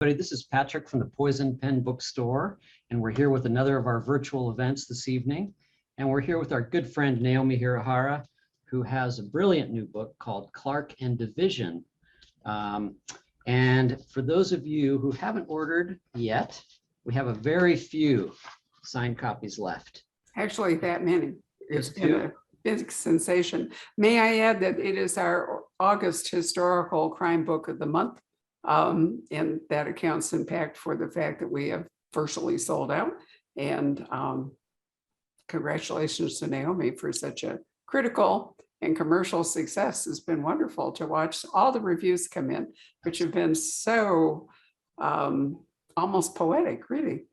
This is Patrick from the Poison Pen Bookstore, and we're here with another of our virtual events this evening. And we're here with our good friend Naomi Hirahara, who has a brilliant new book called Clark and Division. And for those of you who haven't ordered yet, we have a very few signed copies left. Actually, that many. It's been a big sensation. May I add that it is our August historical crime book of the month. And that accounts in fact for the fact that we have virtually sold out. And congratulations to Naomi for such a critical and commercial success. It's been wonderful to watch all the reviews come in, which have been so almost poetic, really.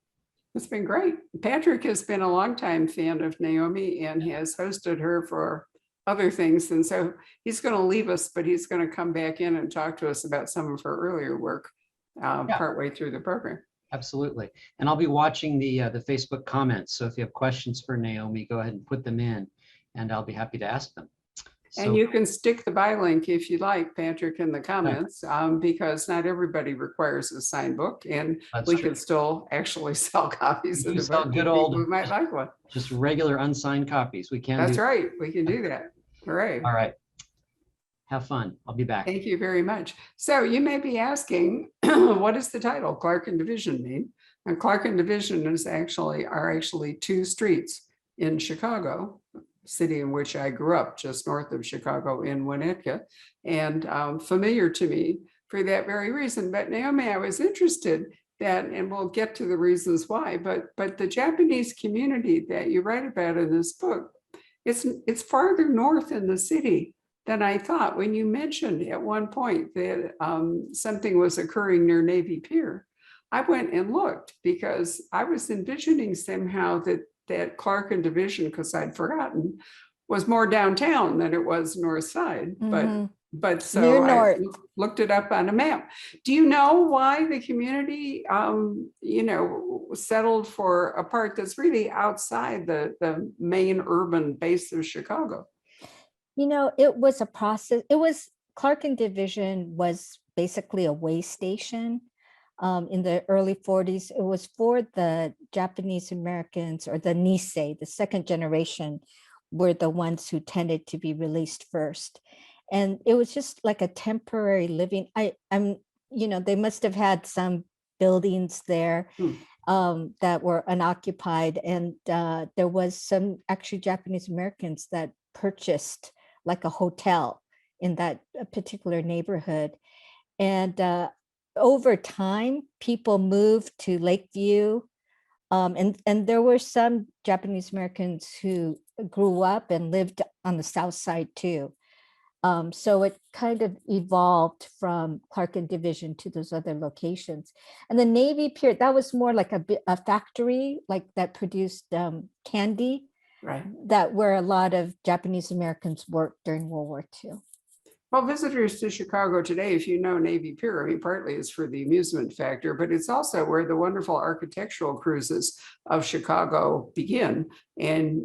It's been great. Patrick has been a longtime fan of Naomi and has hosted her for other things. And so he's going to leave us, but he's going to come back in and talk to us about some of her earlier work partway through the program. Absolutely. And I'll be watching the Facebook comments. So if you have questions for Naomi, go ahead and put them in and I'll be happy to ask them. And you can stick the buy link if you like, Patrick, in the comments, because not everybody requires a signed book, and we can still actually sell copies of the book. Good old, we might like one. Just regular unsigned copies. We can. That's right. We can do that. Hooray. All right. Have fun. I'll be back. Thank you very much. So you may be asking, what does the title Clark and Division mean? And Clark and Division are actually two streets in Chicago, city in which I grew up, just north of Chicago in Winnetka, and familiar to me for that very reason. But Naomi, I was interested that, and we'll get to the reasons why, but the Japanese community that you write about in this book, it's farther north in the city than I thought. When you mentioned at one point that something was occurring near Navy Pier, I went and looked because I was envisioning somehow that Clark and Division, because I'd forgotten, was more downtown than it was north side. But so I looked it up on a map. Do you know why the community, settled for a part that's really outside the main urban base of Chicago? It was a process. Clark and Division was basically a way station. In the early 40s, it was for the Japanese Americans, or the Nisei, the second generation, were the ones who tended to be released first. And it was just like a temporary living. They must have had some buildings there that were unoccupied. And there was some actually Japanese Americans that purchased like a hotel in that particular neighborhood. And over time, people moved to Lakeview, and there were some Japanese Americans who grew up and lived on the south side too. So it kind of evolved from Clark and Division to those other locations. And the Navy Pier, that was more like a factory, like that produced candy, right? That where a lot of Japanese Americans worked during World War II. Well, visitors to Chicago today, if you know Navy Pier, partly it's for the amusement factor, but it's also where the wonderful architectural cruises of Chicago begin. And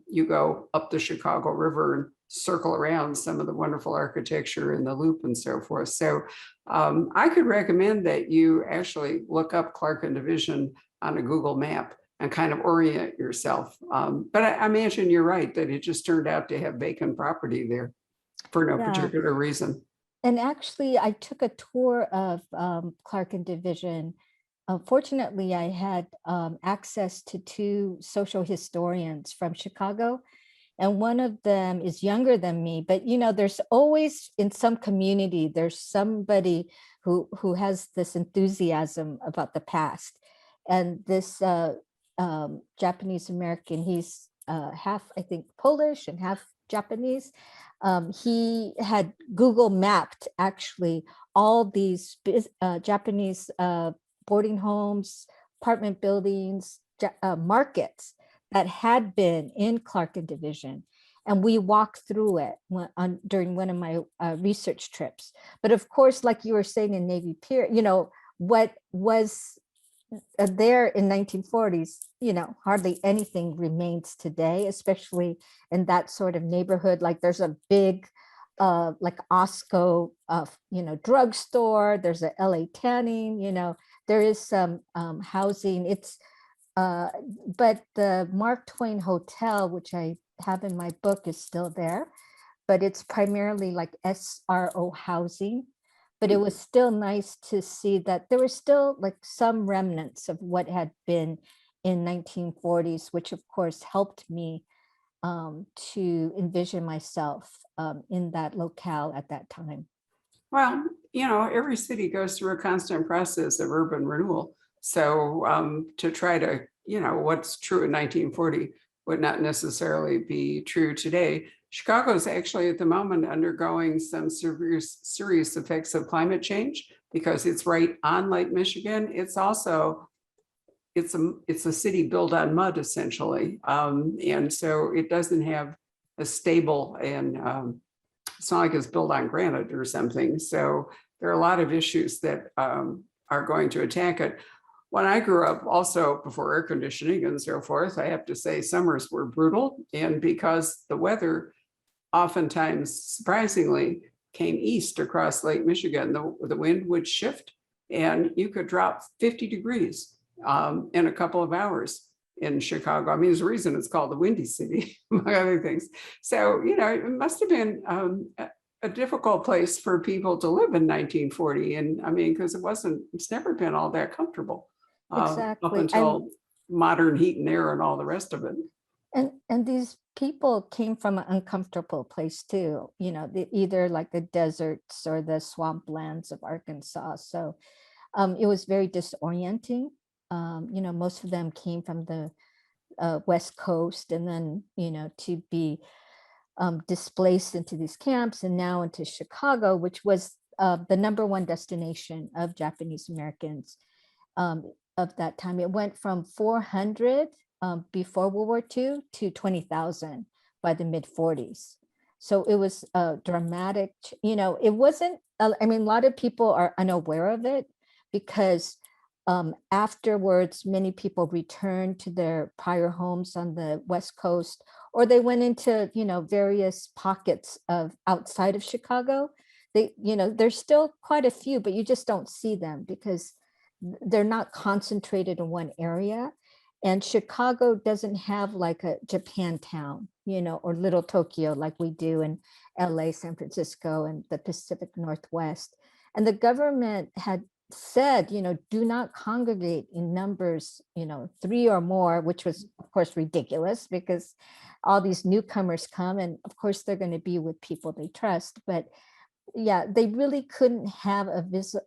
you go up the Chicago River and circle around some of the wonderful architecture in the Loop and so forth. So I could recommend that you actually look up Clark and Division on a Google map and kind of orient yourself. But I imagine you're right that it just turned out to have vacant property there for no particular reason. And actually, I took a tour of Clark and Division. Fortunately, I had access to two social historians from Chicago. And one of them is younger than me, but there's always in some community, there's somebody who has this enthusiasm about the past. And this Japanese American, he's half, I think, Polish and half Japanese. He had Google mapped actually all these Japanese boarding homes, apartment buildings, markets that had been in Clark and Division. And we walked through it during one of my research trips. But of course, like you were saying in Navy Pier, what was there in 1940s, hardly anything remains today, especially in that sort of neighborhood. Like there's a big like Osco, drugstore. There's a LA Tanning. There is some housing. But the Mark Twain Hotel, which I have in my book, is still there, but it's primarily like SRO housing. But it was still nice to see that there were still like some remnants of what had been in 1940s, which of course helped me to envision myself in that locale at that time. Well, every city goes through a constant process of urban renewal. So to try to, what's true in 1940 would not necessarily be true today. Chicago is actually at the moment undergoing some serious effects of climate change because it's right on Lake Michigan. It's also, it's a city built on mud essentially. And so it doesn't have a stable and it's not like it's built on granite or something. So there are a lot of issues that are going to attack it. When I grew up, also before air conditioning and so forth, I have to say summers were brutal. And because the weather oftentimes, surprisingly, came east across Lake Michigan, the wind would shift and you could drop 50 degrees in a couple of hours in Chicago. I mean, there's a reason it's called the Windy City, among other things. So, it must have been a difficult place for people to live in 1940. And I mean, because it's never been all that comfortable up Exactly. until modern heat and air and all the rest of it. And these people came from an uncomfortable place too, either like the deserts or the swamplands of Arkansas. So it was very disorienting. Most of them came from the West Coast, and then, to be displaced into these camps and now into Chicago, which was the #1 destination of Japanese Americans of that time. It went from 400 before World War II to 20,000 by the mid-40s. So it was a dramatic, it wasn't, I mean, a lot of people are unaware of it because afterwards, many people returned to their prior homes on the West Coast, or they went into, various pockets of outside of Chicago. There's still quite a few, but you just don't see them because they're not concentrated in one area. And Chicago doesn't have like a Japantown, or Little Tokyo like we do in LA, San Francisco, and the Pacific Northwest. And the government had said, do not congregate in numbers, 3 or more, which was of course ridiculous because all these newcomers come and of course they're going to be with people they trust. But yeah, they really couldn't have a visit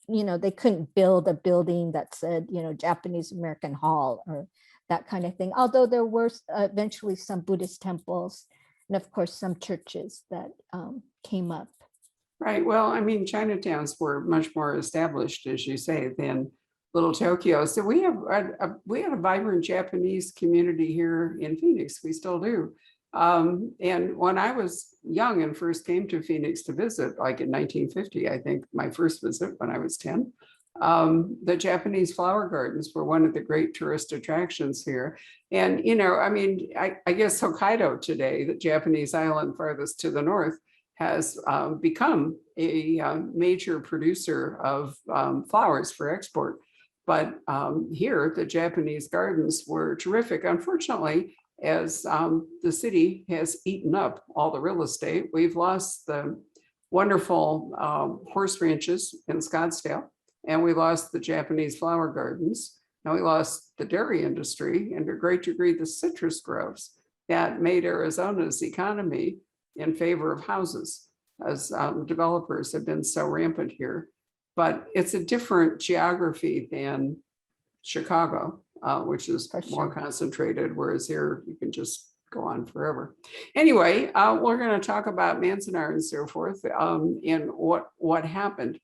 they couldn't build a building that said, Japanese American Hall or that kind of thing. Although there were eventually some Buddhist temples and of course some churches that came up. Right. Well, I mean, Chinatowns were much more established, as you say, than Little Tokyo. So we have a vibrant Japanese community here in Phoenix. We still do. And when I was young and first came to Phoenix to visit, like in 1950, I think my first visit when I was 10, the Japanese flower gardens were one of the great tourist attractions here. And, I mean, I guess Hokkaido today, the Japanese island farthest to the north, has become a major producer of flowers for export. But here, the Japanese gardens were terrific. Unfortunately, as the city has eaten up all the real estate, we've lost the wonderful horse ranches in Scottsdale, and we lost the Japanese flower gardens, and we lost the dairy industry, and to a great degree, the citrus groves that made Arizona's economy in favor of houses, as developers have been so rampant here. But it's a different geography than Chicago, which is more concentrated, whereas here you can just go on forever. Anyway, we're going to talk about Manzanar and so forth, and what happened.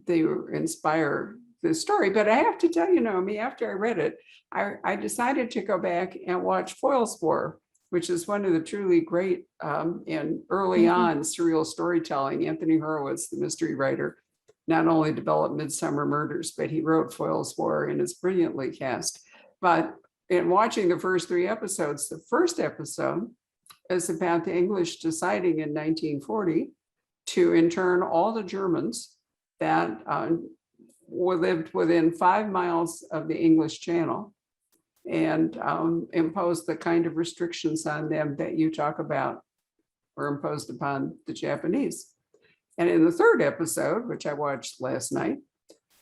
They inspire the story, but I have to tell you, Naomi, after I read it, I decided to go back and watch Foyle's War, which is one of the truly great and early on surreal storytelling. Anthony Horowitz, the mystery writer, not only developed Midsummer Murders, but he wrote Foyle's War and is brilliantly cast. But in watching the first 3 episodes, the first episode is about the English deciding in 1940 to intern all the Germans that lived within 5 miles of the English Channel and impose the kind of restrictions on them that you talk about were imposed upon the Japanese. And in the third episode, which I watched last night,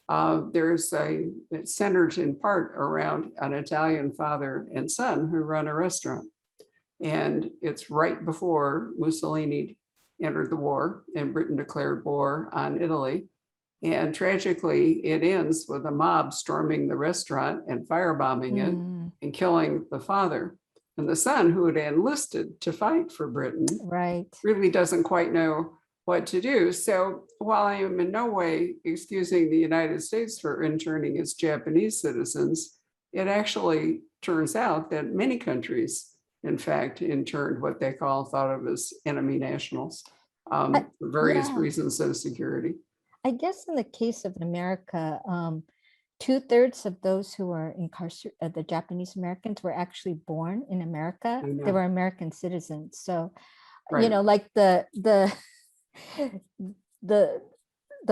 it centers in part around an Italian father and son who run a restaurant. And it's right before Mussolini entered the war and Britain declared war on Italy. And tragically, it ends with a mob storming the restaurant and firebombing it and killing the father. And the son, who had enlisted to fight for Britain, Right. really doesn't quite know what to do. So while I am in no way excusing the United States for interning its Japanese citizens, it actually turns out that many countries, in fact, interned what they thought of as enemy nationals for various reasons of security. I guess in the case of America, 2/3 of those who were incarcerated, the Japanese Americans, were actually born in America. They were American citizens. So, you know, like the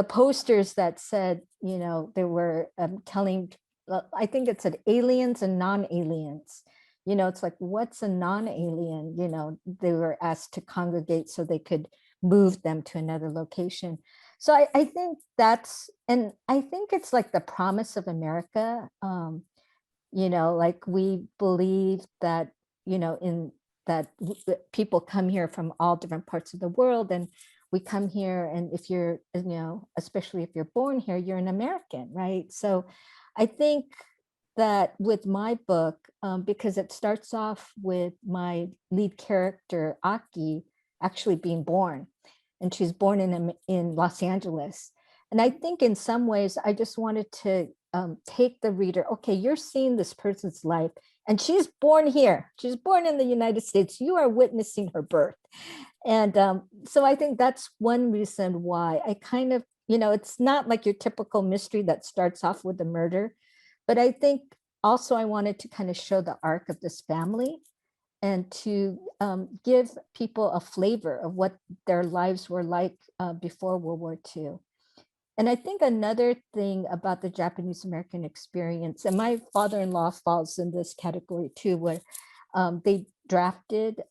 posters that said, you know, they were telling, I think it said aliens and non-aliens. You know, it's like, what's a non-alien? You know, they were asked to congregate so they could move them to another location. So I think that's, and I think it's like the promise of America. You know, like we believe that, you know, that people come here from all different parts of the world, and we come here, and if you're, you know, especially if you're born here, you're an American, right? So I think that with my book, because it starts off with my lead character, Aki, actually being born, and she's born in Los Angeles. And I think in some ways, I just wanted to take the reader, okay, you're seeing this person's life, and she's born here. She's born in the United States. You are witnessing her birth. And so I think that's one reason why I kind of, you know, it's not like your typical mystery that starts off with a murder, but I think also I wanted to kind of show the arc of this family and to give people a flavor of what their lives were like before World War II. And I think another thing about the Japanese American experience, and my father-in-law falls in this category too, where they drafted,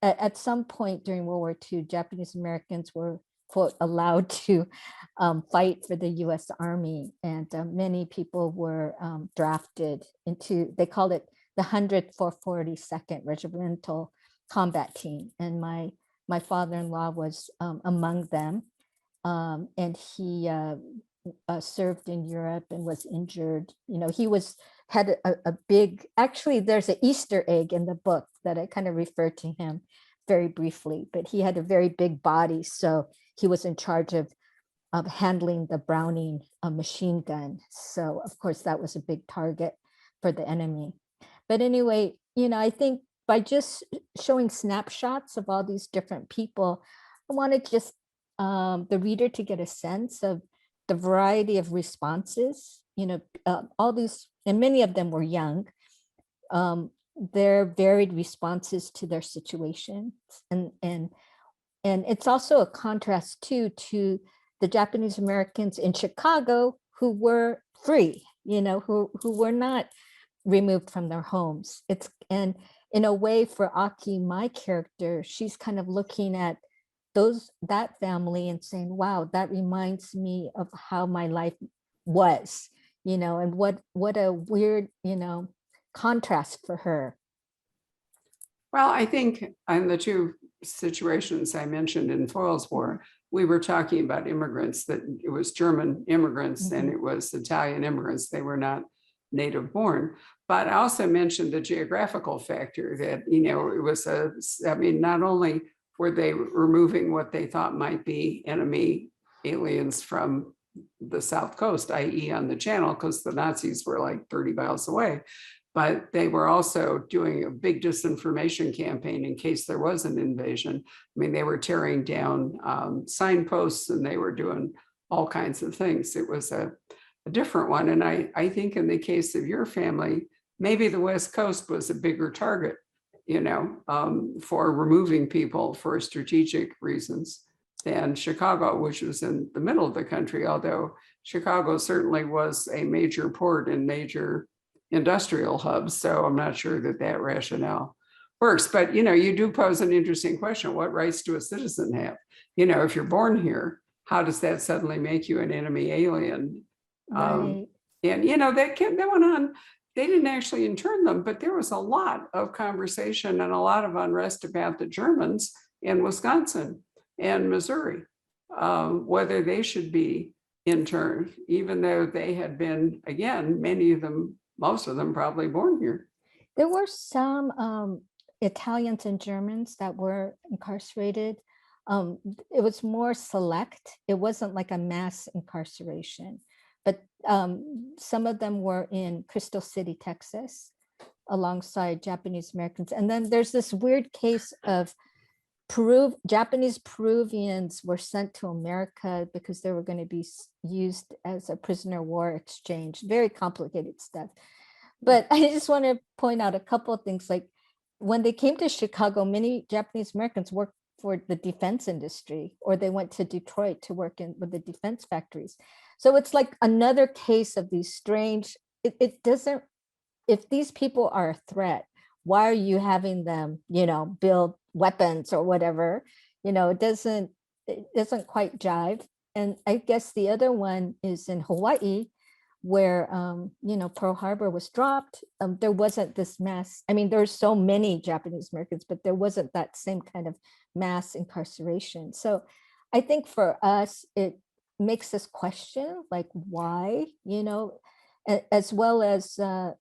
at some point during World War II, Japanese Americans were, quote, allowed to fight for the US Army. And many people were drafted into, they called it the 100th 442nd Regimental Combat Team. And my father-in-law was among them. And he served in Europe and was injured. You know, he had a big, actually there's an Easter egg in the book that I kind of refer to him very briefly, but he had a very big body. So he was in charge of handling the Browning machine gun. So of course that was a big target for the enemy. But anyway, you know, I think by just showing snapshots of all these different people, I wanted just the reader to get a sense of the variety of responses, you know, all these, and many of them were young, their varied responses to their situations. And it's also a contrast too to the Japanese Americans in Chicago who were free, you know, who were not removed from their homes. And in a way for Aki, my character, she's kind of looking at that family and saying, wow, that reminds me of how my life was, you know, and what a weird, you know, contrast for her. Well, I think in the two situations I mentioned in Foyle's War, we were talking about immigrants, that it was German immigrants and it was Italian immigrants. They were not native born. But I also mentioned the geographical factor that, you know, it was I mean, not only were they removing what they thought might be enemy aliens from the South Coast, i.e. on the Channel, because the Nazis were like 30 miles away, but they were also doing a big disinformation campaign in case there was an invasion. I mean, they were tearing down signposts and they were doing all kinds of things. It was a different one. And I think in the case of your family, maybe the West Coast was a bigger target for removing people for strategic reasons than Chicago, which was in the middle of the country, although Chicago certainly was a major port and major industrial hub. So I'm not sure that that rationale works. But, you do pose an interesting question. What rights do a citizen have? If you're born here, how does that suddenly make you an enemy alien? Right. And, that went on. They didn't actually intern them, but there was a lot of conversation and a lot of unrest about the Germans in Wisconsin and Missouri, whether they should be interned, even though they had been, again, many of them, most of them probably born here. There were some Italians and Germans that were incarcerated. It was more select. It wasn't like a mass incarceration, but some of them were in Crystal City, Texas, alongside Japanese Americans. And then there's this weird case of Japanese Peruvians were sent to America because they were going to be used as a prisoner of war exchange. Very complicated stuff. But I just want to point out a couple of things. Like when they came to Chicago, many Japanese Americans worked for the defense industry, or they went to Detroit to work with the defense factories. So it's like another case of these strange, it doesn't, if these people are a threat, why are you having them, build weapons or whatever? It doesn't quite jive. And I guess the other one is in Hawaii, where Pearl Harbor was dropped. There wasn't this mass. I mean, there's so many Japanese Americans, but there wasn't that same kind of mass incarceration. So I think for us, it makes us question, like, why, as well as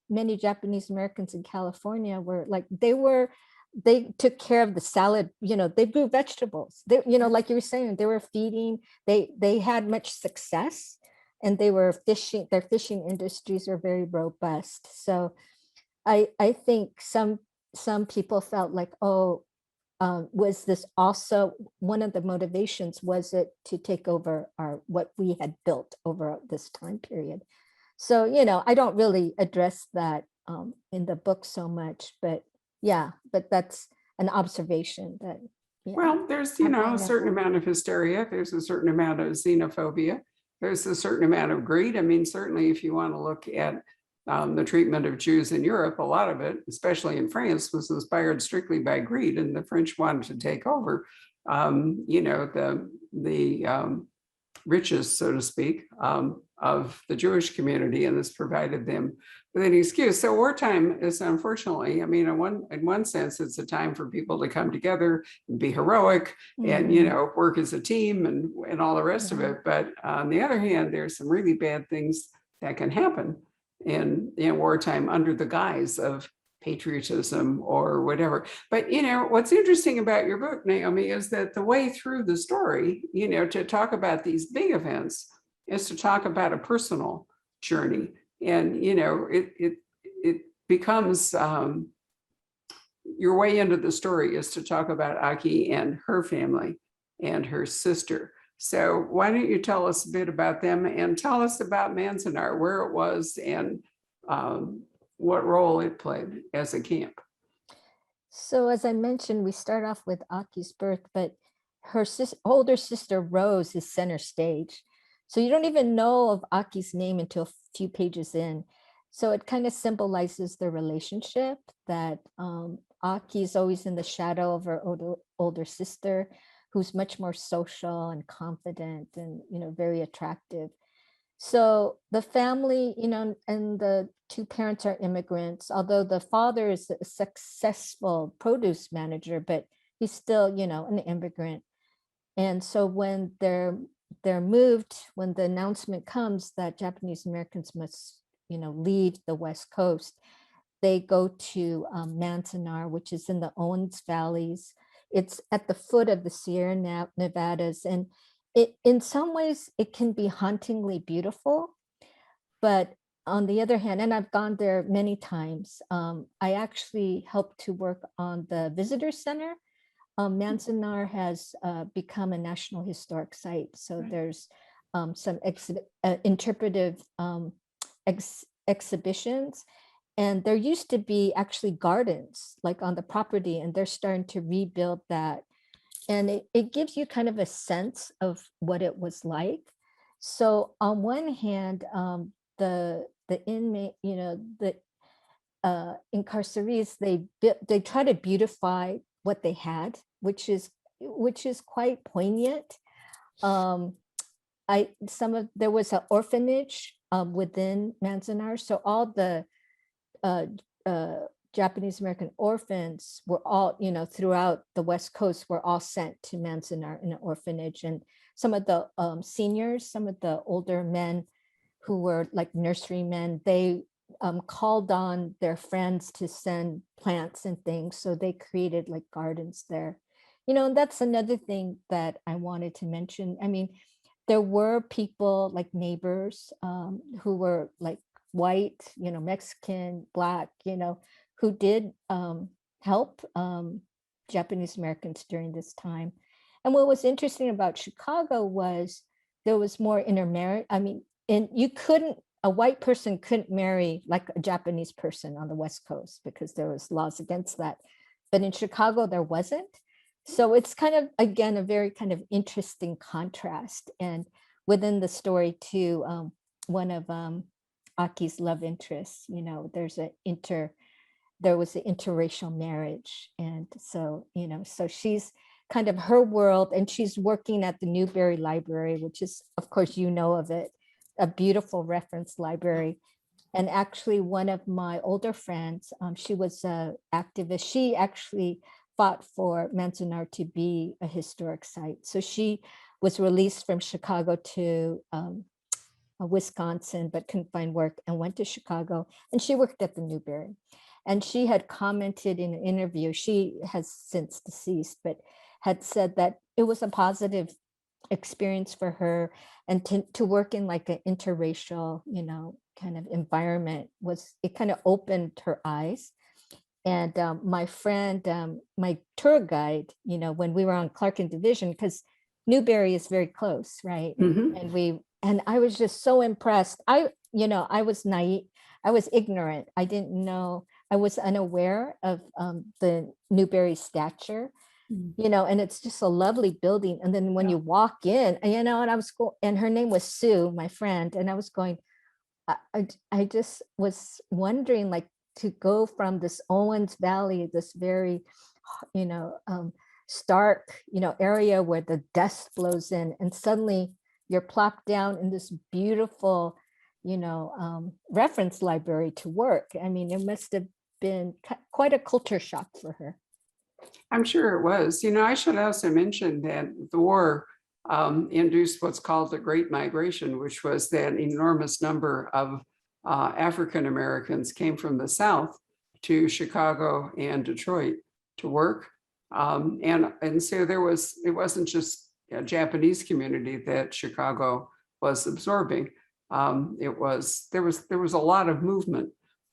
many Japanese Americans in California were like, they took care of the salad, they grew vegetables. They, like you were saying, they were feeding, they had much success, and they were fishing, their fishing industries are very robust. So I think some people felt like, was this also one of the motivations? Was it to take over what we had built over this time period? So, I don't really address that in the book so much, but yeah, but that's an observation that. Yeah. Well, there's, a certain amount of hysteria. There's a certain amount of xenophobia. There's a certain amount of greed. I mean, certainly if you want to look at the treatment of Jews in Europe, a lot of it, especially in France, was inspired strictly by greed, and the French wanted to take over, the riches, so to speak, of the Jewish community, and this provided them with an excuse. So wartime is, unfortunately, I mean, in one sense, it's a time for people to come together and be heroic and, work as a team and all the rest of it. But on the other hand, there's some really bad things that can happen in wartime under the guise of patriotism or whatever. But, what's interesting about your book, Naomi, is that the way through the story, to talk about these big events is to talk about a personal journey. And, it becomes your way into the story is to talk about Aki and her family and her sister. So why don't you tell us a bit about them and tell us about Manzanar, where it was and what role it played as a camp. So as I mentioned, we start off with Aki's birth, but her older sister Rose is center stage. So you don't even know of Aki's name until a few pages in. So it kind of symbolizes the relationship that Aki is always in the shadow of her older sister, who's much more social and confident and, very attractive. So the family, and the two parents are immigrants, although the father is a successful produce manager, but he's still, an immigrant. And so when they're moved, when the announcement comes that Japanese Americans must, leave the West Coast, they go to Manzanar, which is in the Owens Valleys. It's at the foot of the Sierra Nevadas, and in some ways it can be hauntingly beautiful, but on the other hand, and I've gone there many times, I actually helped to work on the visitor center. Manzanar has become a National Historic Site, so there's some interpretive exhibitions, and there used to be actually gardens like on the property, and they're starting to rebuild that. And it gives you kind of a sense of what it was like. So on one hand, the inmate, the incarcerees, they try to beautify what they had, which is quite poignant. Um, there was an orphanage within Manzanar, so all the uh, Japanese American orphans were all, throughout the West Coast, were all sent to Manzanar in an orphanage. And some of the seniors, some of the older men who were like nurserymen, they called on their friends to send plants and things. So they created like gardens there. And that's another thing that I wanted to mention. I mean, there were people like neighbors who were like white, Mexican, Black, who did help Japanese Americans during this time. And what was interesting about Chicago was there was more intermarriage. I mean, and a white person couldn't marry like a Japanese person on the West Coast because there was laws against that. But in Chicago, there wasn't. So it's kind of, again, a very kind of interesting contrast. And within the story too, one of Aki's love interests, there was an interracial marriage. And so, so she's kind of her world, and she's working at the Newberry Library, which is, of course, of it, a beautiful reference library. And actually one of my older friends, she was an activist. She actually fought for Manzanar to be a historic site. So she was released from Chicago to Wisconsin, but couldn't find work and went to Chicago, and she worked at the Newberry. And she had commented in an interview, she has since deceased, but had said that it was a positive experience for her, and to work in like an interracial, kind of environment it kind of opened her eyes. And my friend, my tour guide, when we were on Clark and Division, because Newberry is very close, right? And I was just so impressed. I was naive, I was ignorant. I didn't know, I was unaware of the Newberry stature, and it's just a lovely building. And then when you walk in, and I was and her name was Sue, my friend, and I was going, I just was wondering, like, to go from this Owens Valley, this very, stark, area where the dust blows in, and suddenly you're plopped down in this beautiful, reference library to work. I mean, it must have been quite a culture shock for her. I'm sure it was. I should also mention that the war induced what's called the Great Migration, which was that enormous number of African Americans came from the South to Chicago and Detroit to work. And so it wasn't just a Japanese community that Chicago was absorbing. There was a lot of movement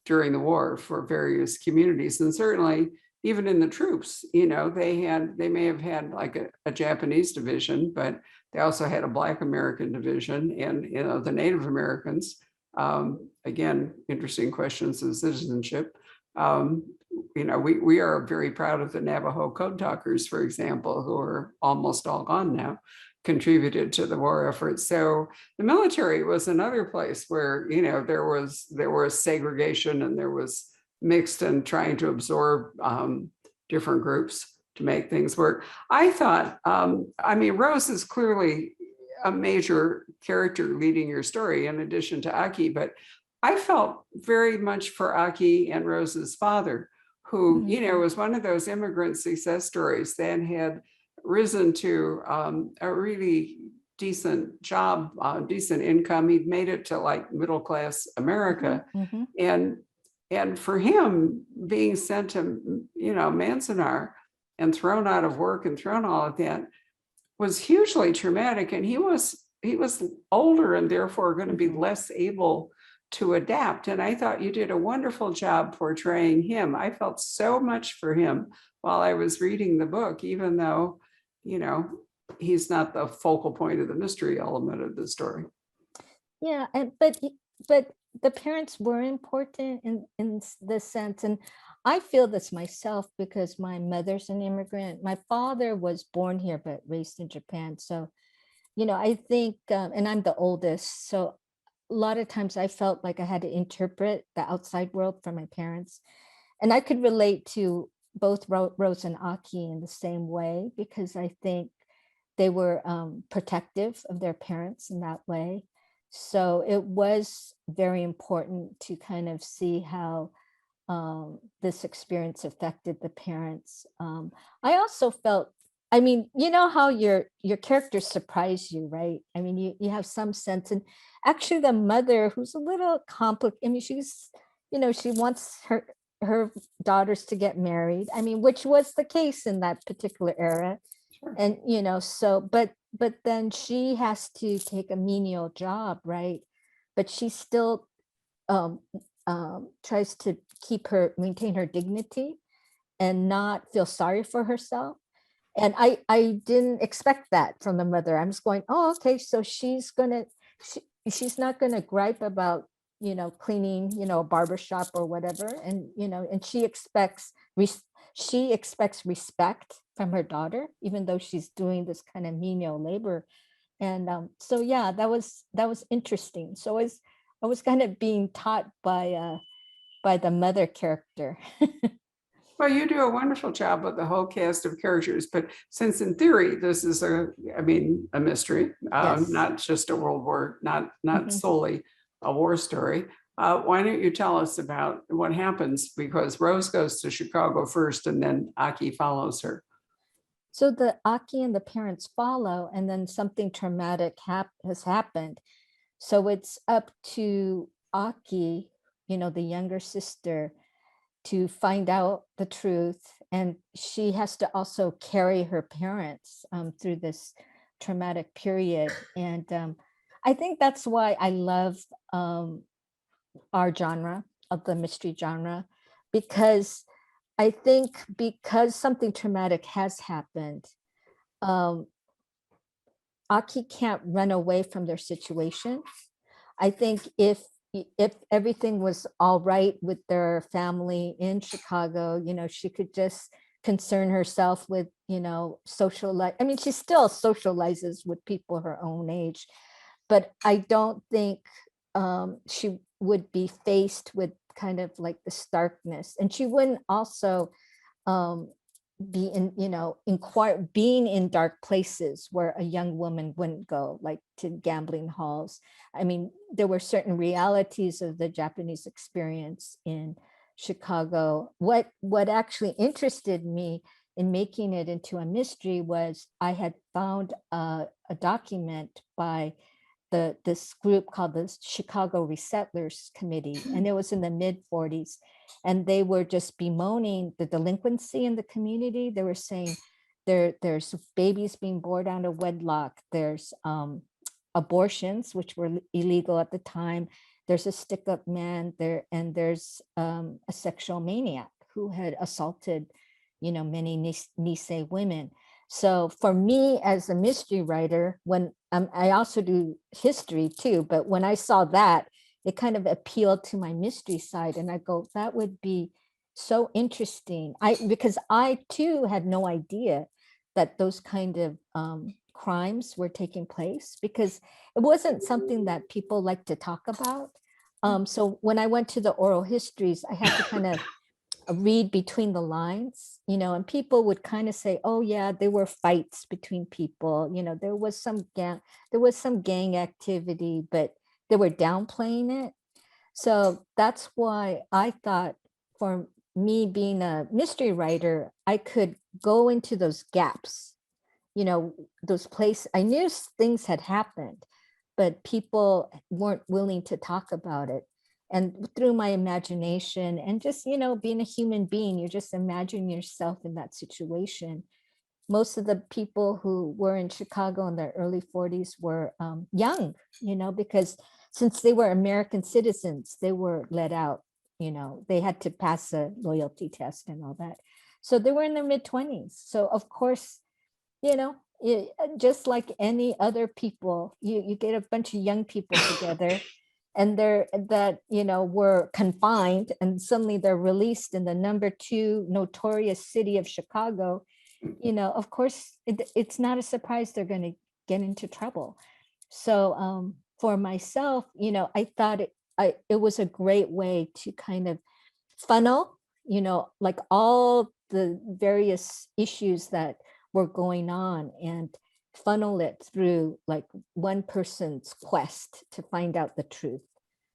during the war for various communities, and certainly even in the troops, they may have had like a Japanese division, but they also had a Black American division, and the Native Americans. Again, interesting questions of citizenship. We are very proud of the Navajo Code Talkers, for example, who are almost all gone now, contributed to the war effort. So the military was another place where there was segregation, and there was mixed and trying to absorb different groups to make things work. I thought, Rose is clearly a major character leading your story in addition to Aki, but I felt very much for Aki and Rose's father, who, was one of those immigrant success stories that had risen to a really decent job, decent income. He'd made it to like middle-class America. And for him, being sent to, Manzanar and thrown out of work and thrown all of that was hugely traumatic. And he was older and therefore going to be less able to adapt. And I thought you did a wonderful job portraying him. I felt so much for him while I was reading the book, even though, he's not the focal point of the mystery element of the story. Yeah, but but the parents were important in this sense. And I feel this myself because my mother's an immigrant. My father was born here, but raised in Japan. So, I think, and I'm the oldest. So a lot of times I felt like I had to interpret the outside world for my parents. And I could relate to both Rose and Aki in the same way, because I think they were protective of their parents in that way. So it was very important to kind of see how this experience affected the parents. I also felt, I mean, you know how your characters surprise you, right? I mean, you have some sense, and actually the mother, who's a little complicated. I mean, she wants her daughters to get married. I mean, which was the case in that particular era. Sure. And so but then she has to take a menial job, right? But she still um tries to maintain her dignity and not feel sorry for herself. And I didn't expect that from the mother. I'm just going, oh, okay, so she's not gonna gripe about cleaning a barber shop or whatever. And and she expects respect from her daughter, even though she's doing this kind of menial labor. And so yeah, that was interesting. So I was kind of being taught by the mother character. Well, you do a wonderful job with the whole cast of characters, but since in theory, this is a mystery, Yes. not just a world war, not Mhm. solely a war story. Why don't you tell us about what happens? Because Rose goes to Chicago first and then Aki follows her. So the Aki and the parents follow, and then something traumatic has happened. So it's up to Aki, the younger sister, to find out the truth. And she has to also carry her parents through this traumatic period. And I think that's why I love our genre of the mystery genre, because I think because something traumatic has happened, um, Aki can't run away from their situation. I think if everything was all right with their family in Chicago, she could just concern herself with, social life. I mean, she still socializes with people her own age, but I don't think she would be faced with kind of like the starkness, and she wouldn't also um, be in being in dark places where a young woman wouldn't go, like to gambling halls. I mean, there were certain realities of the Japanese experience in Chicago. What actually interested me in making it into a mystery was I had found a document by this group called the Chicago Resettlers Committee, and it was in the mid 40s. And they were just bemoaning the delinquency in the community. They were saying there's babies being born out of wedlock, there's abortions, which were illegal at the time, there's a stick-up man there, and there's a sexual maniac who had assaulted many Nisei women. So for me as a mystery writer, when I also do history too, but when I saw that, it kind of appealed to my mystery side, and I go, that would be so interesting. Because I too had no idea that those kind of crimes were taking place, because it wasn't something that people like to talk about. So when I went to the oral histories, I had to kind of read between the lines, and people would kind of say, oh yeah, there were fights between people, there was some gang activity, but they were downplaying it. So that's why I thought, for me being a mystery writer, I could go into those gaps, those places. I knew things had happened, but people weren't willing to talk about it. And through my imagination and just, being a human being, you just imagine yourself in that situation. Most of the people who were in Chicago in the early 40s were young, because since they were American citizens, they were let out, they had to pass a loyalty test and all that. So they were in their mid 20s. So of course, just like any other people, you get a bunch of young people together and they're that were confined, and suddenly they're released in the #2 notorious city of Chicago. Of course, it's not a surprise they're going to get into trouble. So for myself, I thought it was a great way to kind of funnel, like all the various issues that were going on, and funnel it through like one person's quest to find out the truth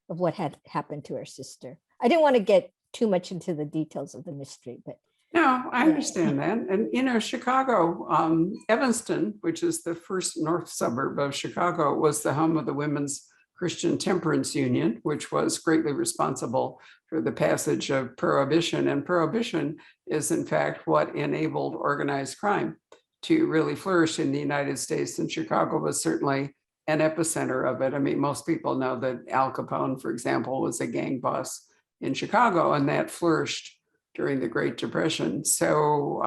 of what had happened to her sister. I didn't want to get too much into the details of the mystery, but No, I yeah. understand that. And, Chicago, Evanston, which is the first north suburb of Chicago, was the home of the Women's Christian Temperance Union, which was greatly responsible for the passage of prohibition. And prohibition is, in fact, what enabled organized crime to really flourish in the United States. And Chicago was certainly an epicenter of it. I mean, most people know that Al Capone, for example, was a gang boss in Chicago, and that flourished during the Great Depression. So,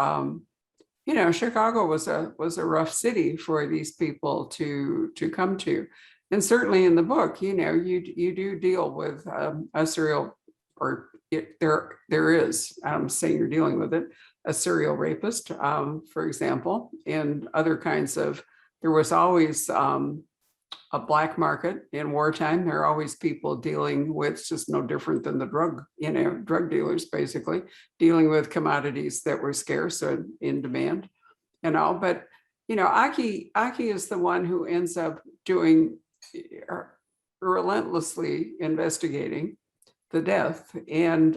Chicago was a rough city for these people to come to. And certainly in the book, you do deal with a serial, or there is, I'm saying you're dealing with it, a serial rapist, for example, and other kinds of, there was always a black market in wartime. There are always people dealing with, just no different than the drug dealers, basically, dealing with commodities that were scarce or in demand and all. But, Aki is the one who ends up doing, relentlessly investigating the death. And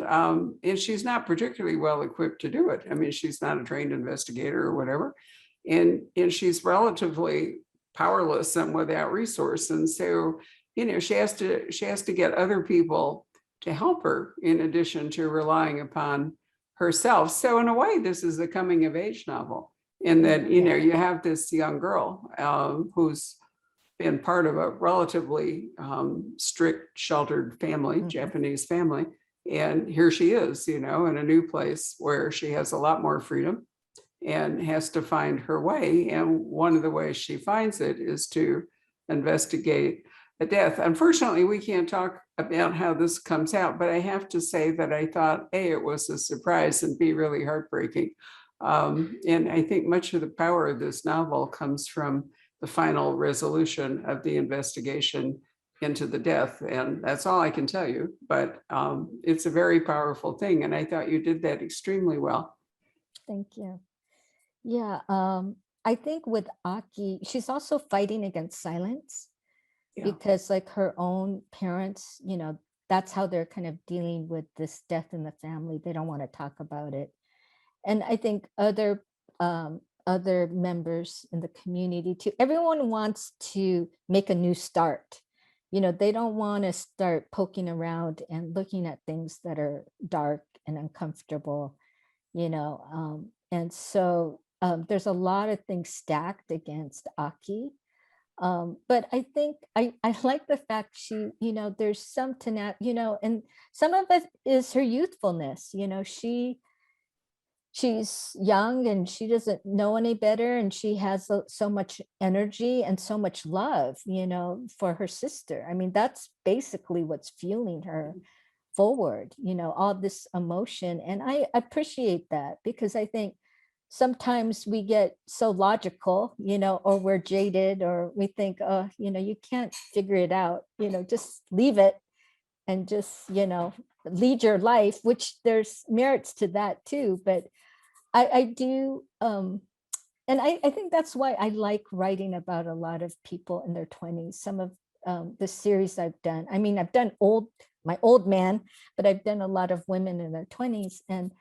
she's not particularly well equipped to do it. I mean, she's not a trained investigator or whatever. And she's relatively powerless and without resource. And so, she has to get other people to help her in addition to relying upon herself. So in a way, this is a coming of age novel, in that, you have this young girl who's been part of a relatively strict, sheltered family, Japanese family. And here she is, in a new place where she has a lot more freedom and has to find her way. And one of the ways she finds it is to investigate a death. Unfortunately, we can't talk about how this comes out, but I have to say that I thought, A, it was a surprise, and B, really heartbreaking. And I think much of the power of this novel comes from the final resolution of the investigation into the death. And that's all I can tell you, but it's a very powerful thing. And I thought you did that extremely well. Thank you. Yeah, I think with Aki, she's also fighting against silence, because like her own parents, that's how they're kind of dealing with this death in the family. They don't want to talk about it. And I think other members in the community too, everyone wants to make a new start. They don't want to start poking around and looking at things that are dark and uncomfortable, and so there's a lot of things stacked against Aki. But I think I like the fact she, there's some and some of it is her youthfulness. She's young and she doesn't know any better, and she has so much energy and so much love, for her sister. I mean, that's basically what's fueling her forward, all this emotion. And I appreciate that, because I think sometimes we get so logical, or we're jaded, or we think, oh, you can't figure it out, just leave it and just, lead your life, which there's merits to that too. But I do, and I think that's why I like writing about a lot of people in their 20s. Some of the series I've done, I mean, I've done my old man, but I've done a lot of women in their 20s. And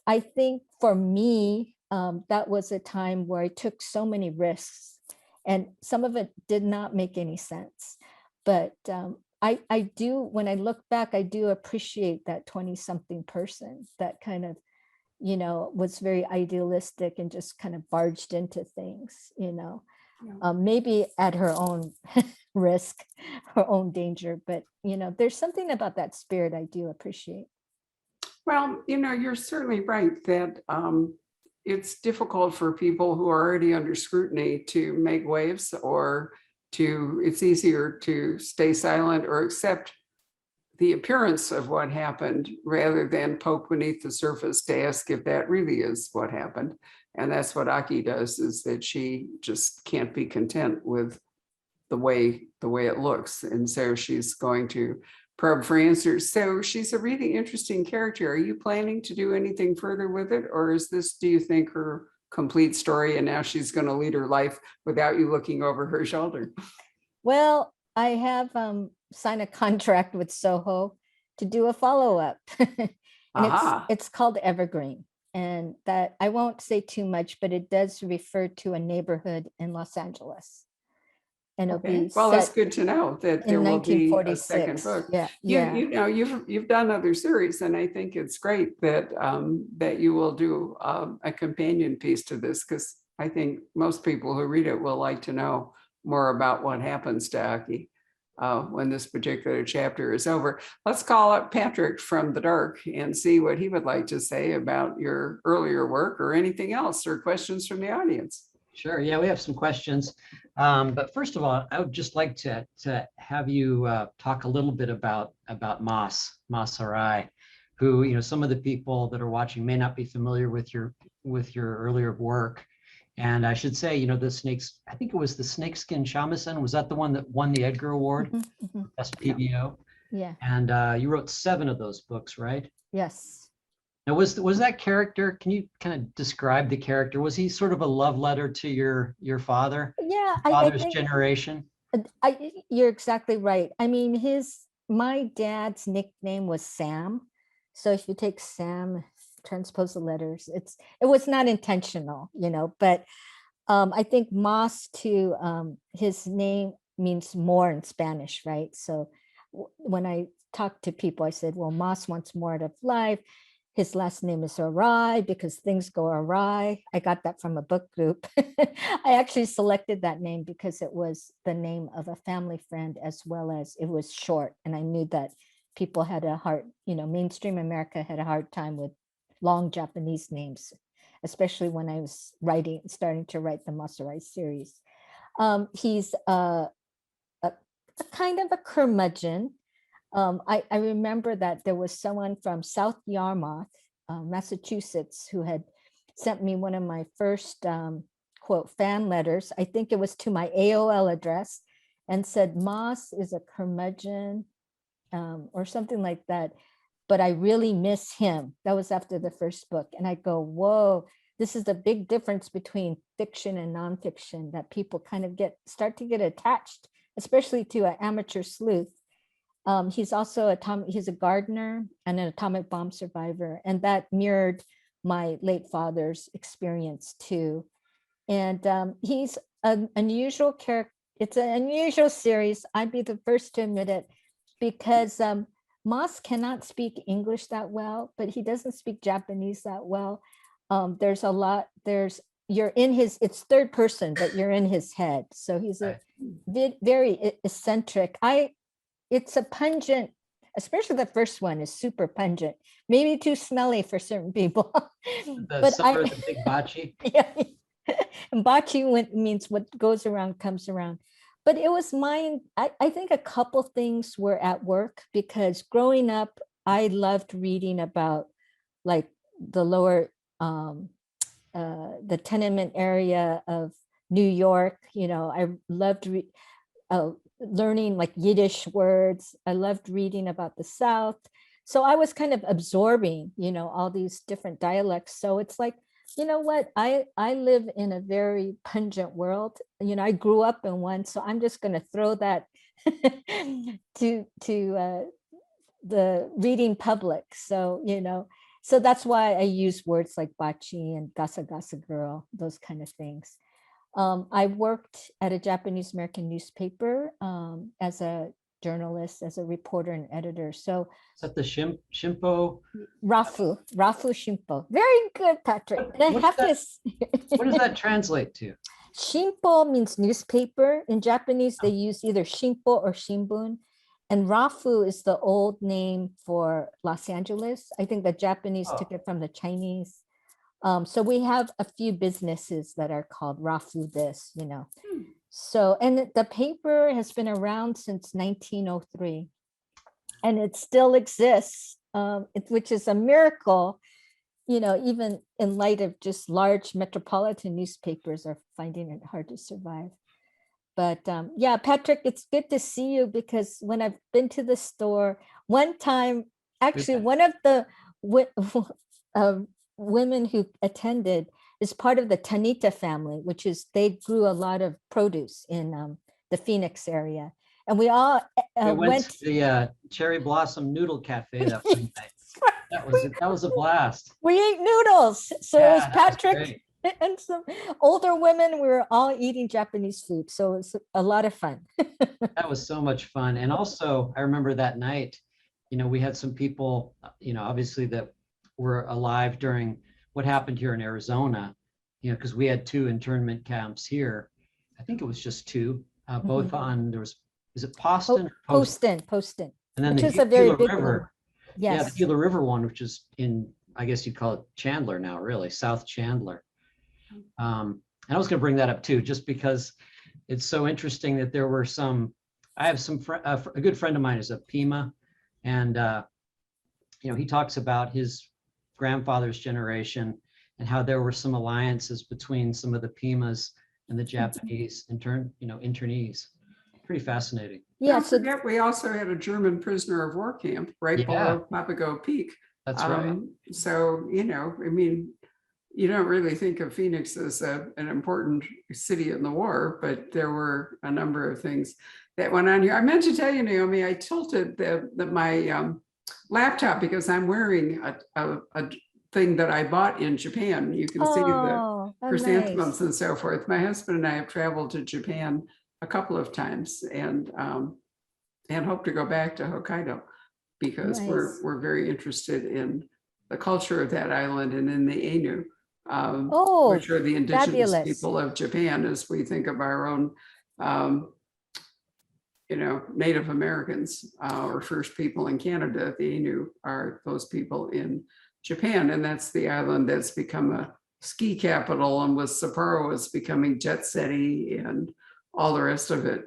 I think for me, that was a time where I took so many risks, and some of it did not make any sense. But I do, when I look back, I do appreciate that 20-something person that kind of, was very idealistic and just kind of barged into things, maybe at her own risk, her own danger. But, there's something about that spirit I do appreciate. Well, you're certainly right that it's difficult for people who are already under scrutiny to make waves or it's easier to stay silent or accept the appearance of what happened rather than poke beneath the surface to ask if that really is what happened. And that's what Aki does, is that she just can't be content with the way it looks. And so she's going to probe for answers. So she's a really interesting character. Are you planning to do anything further with it? Or is this, do you think, her complete story and now she's going to lead her life without you looking over her shoulder? Well, I have signed a contract with Soho to do a follow-up. And Aha. it's called Evergreen. And that I won't say too much, but it does refer to a neighborhood in Los Angeles. And it'll Okay. be Well, that's set good to know that there in will be a second 1946. book. Yeah, You, yeah. you know, you've done other series, and I think it's great that that you will do a companion piece to this, because I think most people who read it will like to know more about what happens to Aki when this particular chapter is over. Let's call up Patrick from the dark and see what he would like to say about your earlier work or anything else, or questions from the audience. Sure. Yeah, we have some questions. But first of all, I would just like to have you talk a little bit about Mas Harai, who, you know, some of the people that are watching may not be familiar with your earlier work. And I should say, you know, I think it was the Snakeskin Shamisen. Was that the one that won the Edgar Award, Best PBO? Yeah. And you wrote 7 of those books, right? Yes. Now, was that character, can you kind of describe the character? Was he sort of a love letter to your father? Yeah, Father's I think generation? you're exactly right. I mean, my dad's nickname was Sam. So if you take Sam, transpose the letters, it was not intentional, you know, but I think Mas too, his name means more in Spanish, right? So when I talked to people, I said, well, Mas wants more out of life. His last name is awry because things go awry. I got that from a book group. I actually selected that name because it was the name of a family friend, as well as it was short. And I knew that people had a hard, you know, mainstream America had a hard time with long Japanese names, especially when I was starting to write the Masarai series. He's a kind of a curmudgeon. I remember that there was someone from South Yarmouth, Massachusetts, who had sent me one of my first quote fan letters. I think it was to my AOL address, and said Mas is a curmudgeon or something like that, but I really miss him. That was after the first book. And I go, whoa, this is the big difference between fiction and nonfiction, that people kind of start to get attached, especially to an amateur sleuth. He's also he's a gardener and an atomic bomb survivor, and that mirrored my late father's experience too. And he's an unusual character. It's an unusual series. I'd be the first to admit it, because Mas cannot speak English that well, but he doesn't speak Japanese that well. You're in it's third person, but you're in his head. So he's a very eccentric. It's a pungent, especially the first one is super pungent, maybe too smelly for certain people. The Summer of the Big Bachi? Yeah. And bachi means what goes around comes around. But it was mine. I think a couple things were at work, because growing up, I loved reading about like the lower, the tenement area of New York. You know, I loved learning like Yiddish words. I loved reading about the South. So I was kind of absorbing, you know, all these different dialects. So it's like, you know what, I live in a very pungent world. You know, I grew up in one, so I'm just going to throw that to the reading public. So, you know, so that's why I use words like bachi and gasa gasa girl, those kind of things. I worked at a Japanese American newspaper as a journalist, as a reporter and editor. So is that the Shimpo? Rafu Shimpo. Very good, Patrick. And I have this. What does that translate to? Shimpo means newspaper. In Japanese, they use either Shimpo or Shimbun. And Rafu is the old name for Los Angeles. I think the Japanese took it from the Chinese. So we have a few businesses that are called Rafu this, you know. So, and the paper has been around since 1903, and it still exists, which is a miracle, even in light of just large metropolitan newspapers are finding it hard to survive. But yeah, Patrick, it's good to see you, because when I've been to the store one time, actually one of the women who attended is part of the Tanita family, which is they grew a lot of produce in the Phoenix area. And we all We went to the Cherry Blossom Noodle Cafe that one night. That was a blast. we ate noodles. So it was Yeah, that was Patrick great. and some older women. We were all eating Japanese food. So it was a lot of fun. That was so much fun. And also, I remember that night, we had some people, obviously that were alive during what happened here in Arizona, because we had 2 internment camps here. I think it was just 2, both on, is it Poston? or Poston, And then which the is a very Gila big River. one. Yeah, the Yes. Gila River one, which is in, I guess you'd call it Chandler now, really, South Chandler. And I was going to bring that up too, just because it's so interesting that there were I have a good friend of mine is a Pima, and he talks about his grandfather's generation and how there were some alliances between some of the Pimas and the Japanese internees. Pretty fascinating. Yeah. Don't So forget, we also had a German prisoner of war camp right Yeah. below Papago Peak. That's right. So, I mean, you don't really think of Phoenix as an important city in the war, but there were a number of things that went on here. I meant to tell you, Naomi, I tilted my laptop because I'm wearing a thing that I bought in Japan. You can see the chrysanthemums nice. and so forth. My husband and I have traveled to Japan a couple of times and hope to go back to Hokkaido because Nice. we're very interested in the culture of that island and in the Ainu, which are the indigenous fabulous. people of Japan, as we think of our own, Native Americans or first people in Canada. The Ainu are those people in Japan, and that's the island that's become a ski capital, and with Sapporo is becoming jet setty and all the rest of it.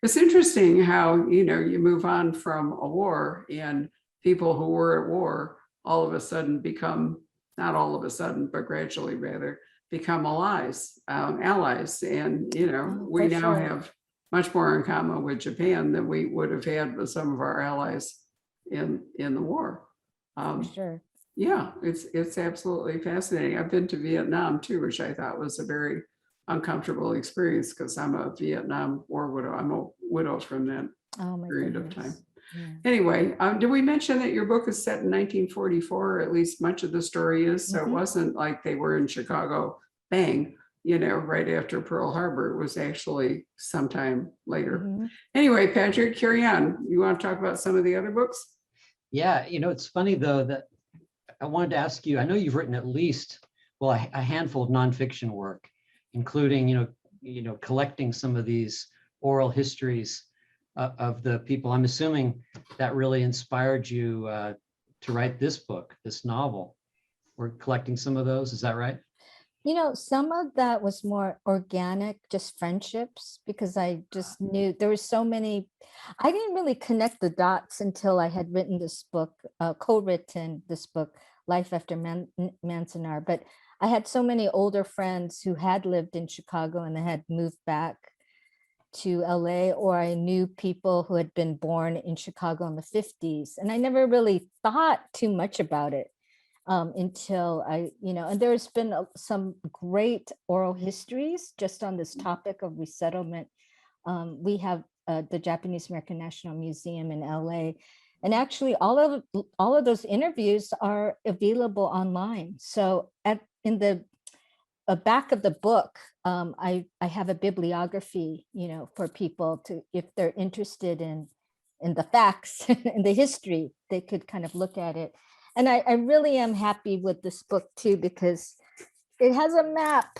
It's interesting how, you move on from a war and people who were at war all of a sudden become, not all of a sudden, but gradually rather, become allies. And, we now have much more in common with Japan than we would have had with some of our allies in the war. For sure. Yeah, it's absolutely fascinating. I've been to Vietnam too, which I thought was a very uncomfortable experience because I'm a Vietnam War widow. I'm a widow from that period of time. Yeah. Anyway, did we mention that your book is set in 1944, or at least much of the story is? So it wasn't like they were in Chicago, bang, right after Pearl Harbor. It was actually sometime later. Anyway, Patrick, carry on. You want to talk about some of the other books? Yeah, it's funny though that I wanted to ask you, I know you've written at least, a handful of nonfiction work, including, collecting some of these oral histories of the people. I'm assuming that really inspired you to write this book, this novel. We're collecting some of those, is that right? Some of that was more organic, just friendships, because I just knew there were so many. I didn't really connect the dots until I had written this book, co-written this book, Life After Manzanar. But I had so many older friends who had lived in Chicago and they had moved back to LA, or I knew people who had been born in Chicago in the 50s. And I never really thought too much about it until and there's been some great oral histories just on this topic of resettlement. We have the Japanese American National Museum in LA. And actually all of those interviews are available online. So in the back of the book, I have a bibliography, for people to, if they're interested in the facts and the history, they could kind of look at it. And I really am happy with this book too, because it has a map,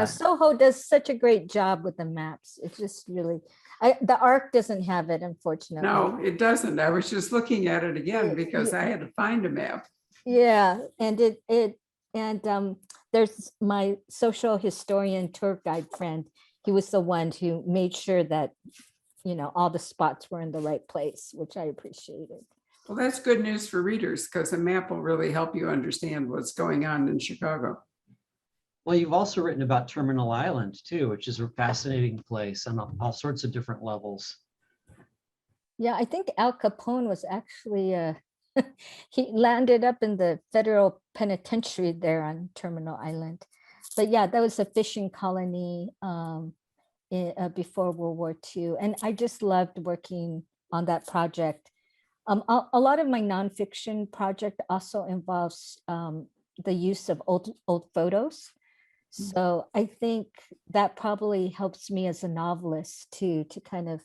Soho does such a great job with the maps. It's just really, the ARC doesn't have it, unfortunately. No, it doesn't. I was just looking at it again because I had to find a map. Yeah, and there's my social historian tour guide friend. he was the one who made sure that, all the spots were in the right place, which I appreciated. Well, that's good news for readers because a map will really help you understand what's going on in Chicago. Well, you've also written about Terminal Island too, which is a fascinating place on all sorts of different levels. Yeah, I think Al Capone was actually, he landed up in the federal penitentiary there on Terminal Island. But yeah, that was a fishing colony before World War II. And I just loved working on that project. A lot of my nonfiction project also involves the use of old photos. So I think that probably helps me as a novelist to kind of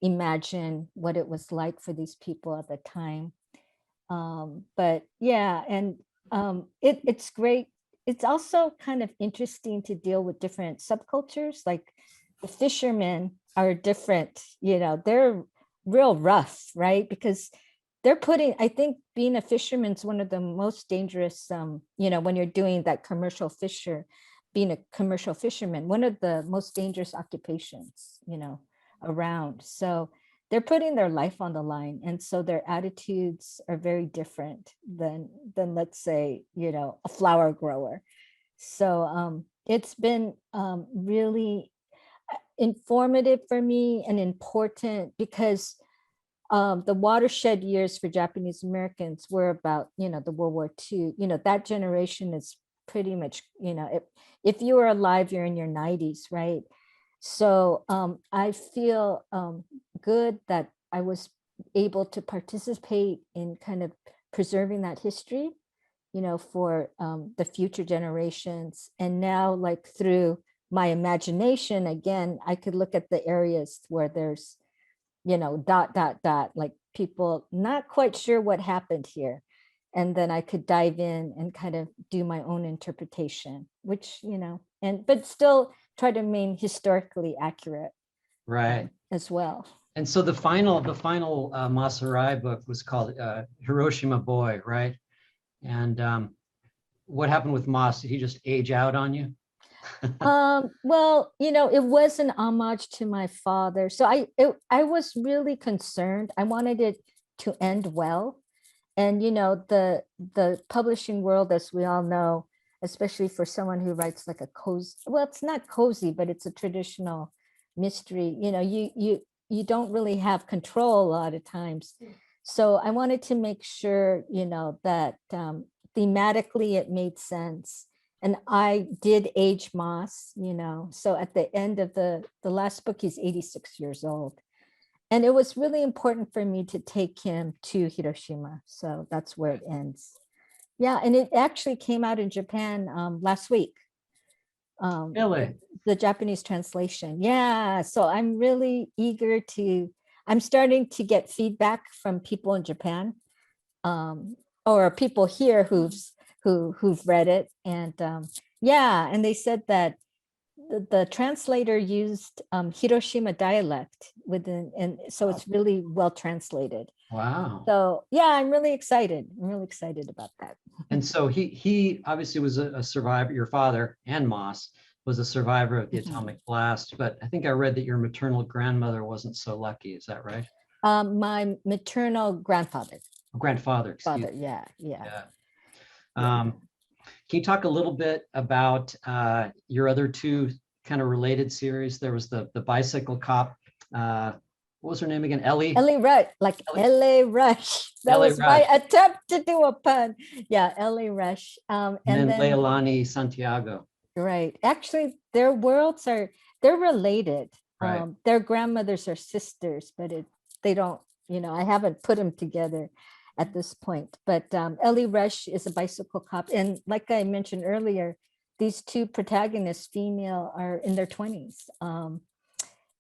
imagine what it was like for these people at the time. But yeah, and it's great. It's also kind of interesting to deal with different subcultures. Like the fishermen are different, they're real rough, right? Because I think being a fisherman is one of the most dangerous, when you're doing that being a commercial fisherman, one of the most dangerous occupations, around. So they're putting their life on the line. And so their attitudes are very different than let's say, a flower grower. So it's been really informative for me and important because the watershed years for Japanese Americans were about, the World War II. That generation is pretty much, if you were alive, you're in your 90s, right? So I feel good that I was able to participate in kind of preserving that history, for the future generations. And now, like through my imagination, again, I could look at the areas where there's, dot, dot, dot, like people not quite sure what happened here. And then I could dive in and kind of do my own interpretation, which, but still try to remain historically accurate. Right. As well. And so the final Masarai book was called Hiroshima Boy, right? And what happened with Moss? Did he just age out on you? Well, it was an homage to my father. So I was really concerned. I wanted it to end well. And, the publishing world, as we all know, especially for someone who writes like a cozy, well, it's not cozy, but it's a traditional mystery, you don't really have control a lot of times. So I wanted to make sure, that thematically it made sense. And I did age Moss, so at the end of the last book, he's 86 years old. And it was really important for me to take him to Hiroshima. So that's where it ends. Yeah, and it actually came out in Japan last week. Really? The Japanese translation. Yeah, so I'm really eager I'm starting to get feedback from people in Japan or people here who've read it. And yeah, and they said that the translator used Hiroshima dialect and so it's really well translated. Wow. So yeah, I'm really excited. I'm really excited about that. And so he obviously was a survivor. Your father and Moss was a survivor of the atomic blast, but I think I read that your maternal grandmother wasn't so lucky. Is that right? My maternal grandfather. Grandfather, excuse me. Yeah. Can you talk a little bit about your other two kind of related series? There was the bicycle cop. What was her name again? Ellie Rush, like Ellie Rush. That was my attempt to do a pun. Yeah, Ellie Rush. And then Leilani Santiago. Right. Actually, their worlds they're related. Right. Their grandmothers are sisters, but they don't, I haven't put them together at this point. But Ellie Rush is a bicycle cop. And like I mentioned earlier, these two protagonists, female, are in their 20s.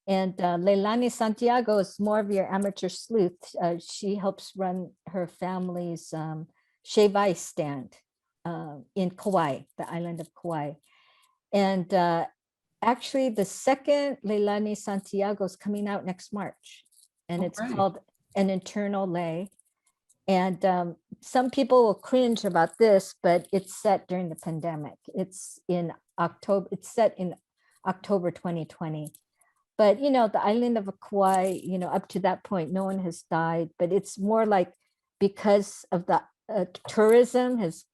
And Leilani Santiago is more of your amateur sleuth. She helps run her family's shave ice stand in Kauai, the island of Kauai. And actually, the second Leilani Santiago is coming out next March. And it's called An Internal Lay. And some people will cringe about this, but it's set during the pandemic. It's in October. It's set in October 2020. But, the island of Kauai, up to that point, no one has died, but it's more like because of the tourism has,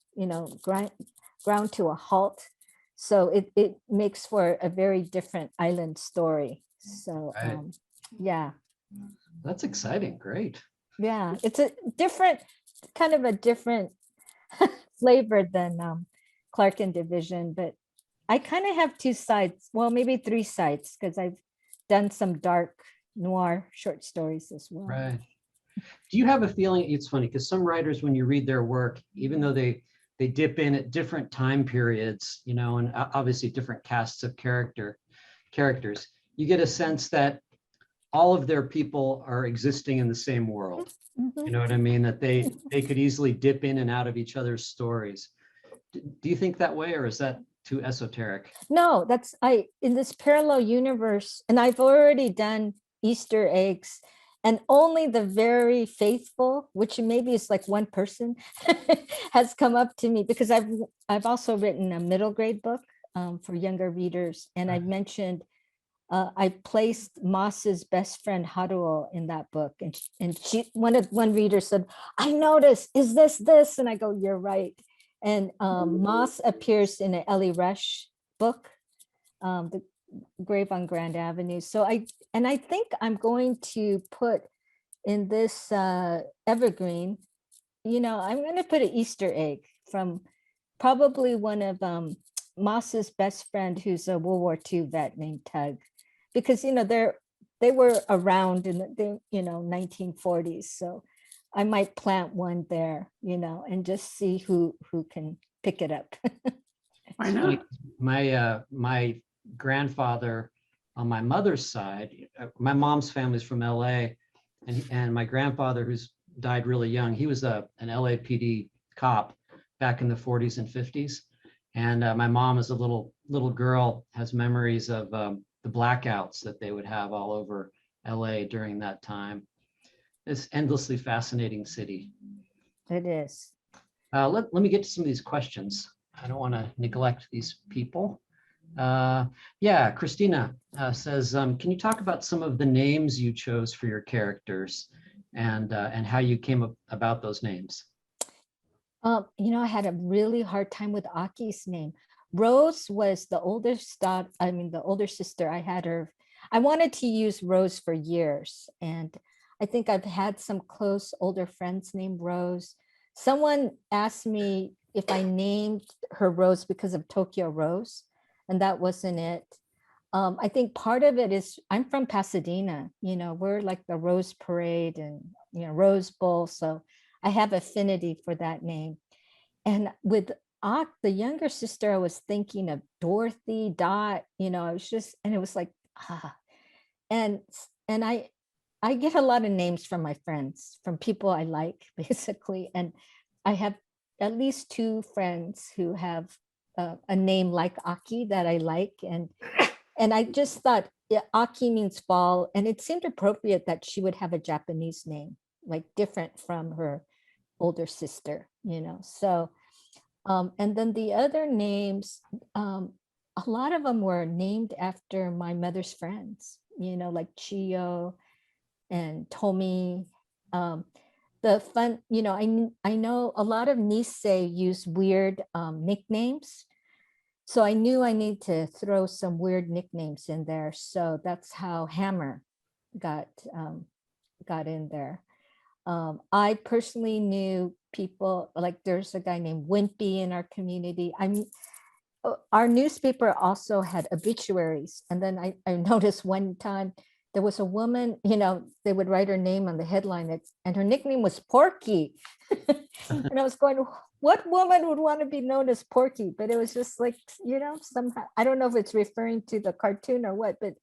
ground to a halt. So it makes for a very different island story. So, Right. yeah. That's exciting. Great. Yeah, it's a different, kind of a different flavor than Clark Division, but I kind of have two sides, well, maybe three sides, because I've done some dark noir short stories as well. Right. Do you have a feeling, it's funny, because some writers, when you read their work, even though they dip in at different time periods, and obviously different casts of characters, you get a sense that all of their people are existing in the same world. Mhm. You know what I mean? That they could easily dip in and out of each other's stories. Do you think that way, or is that too esoteric? No, in this parallel universe, and I've already done Easter eggs, and only the very faithful, which maybe is like one person, has come up to me, because I've also written a middle grade book for younger readers, and I've mentioned I placed Moss's best friend Haruo in that book, and one reader said, "I noticed, is this?" And I go, "You're right." And Moss appears in an Ellie Rush book, The Grave on Grand Avenue. So I think I'm going to put in this evergreen, I'm going to put an Easter egg from probably one of Moss's best friend, who's a World War II vet named Tug, because they were around in the 1940s. So I might plant one there, and just see who can pick it up. Why not? My grandfather on my mother's side, my mom's family's from LA, and my grandfather, who's died really young, he was an LAPD cop back in the 40s and 50s. And my mom, as a little girl, has memories of the blackouts that they would have all over LA during that time. It's endlessly fascinating city. It is. Let me get to some of these questions. I don't want to neglect these people. Yeah, Christina says, can you talk about some of the names you chose for your characters and how you came about those names? I had a really hard time with Aki's name. Rose was the oldest daughter, the older sister. I wanted to use Rose for years. And I think I've had some close older friends named Rose. Someone asked me if I named her Rose because of Tokyo Rose, and that wasn't it. I think part of it is I'm from Pasadena, we're like the Rose Parade and, Rose Bowl. So I have affinity for that name. And with Ak, the younger sister, I was thinking of Dorothy, Dot, I was just, and it was like, and I get a lot of names from my friends, from people I like, basically. And I have at least two friends who have a name like Aki that I like. And I just thought, yeah, Aki means fall. And it seemed appropriate that she would have a Japanese name, like different from her older sister, So, and then the other names, a lot of them were named after my mother's friends, like Chio and Tomi. The fun, I know a lot of Nisei use weird nicknames. So I knew I need to throw some weird nicknames in there. So that's how Hammer got in there. I personally knew people, like there's a guy named Wimpy in our community. Our newspaper also had obituaries. And then I noticed one time there was a woman, they would write her name on the headline, and her nickname was Porky. And I was going, what woman would want to be known as Porky? But it was just like, somehow, I don't know if it's referring to the cartoon or what, but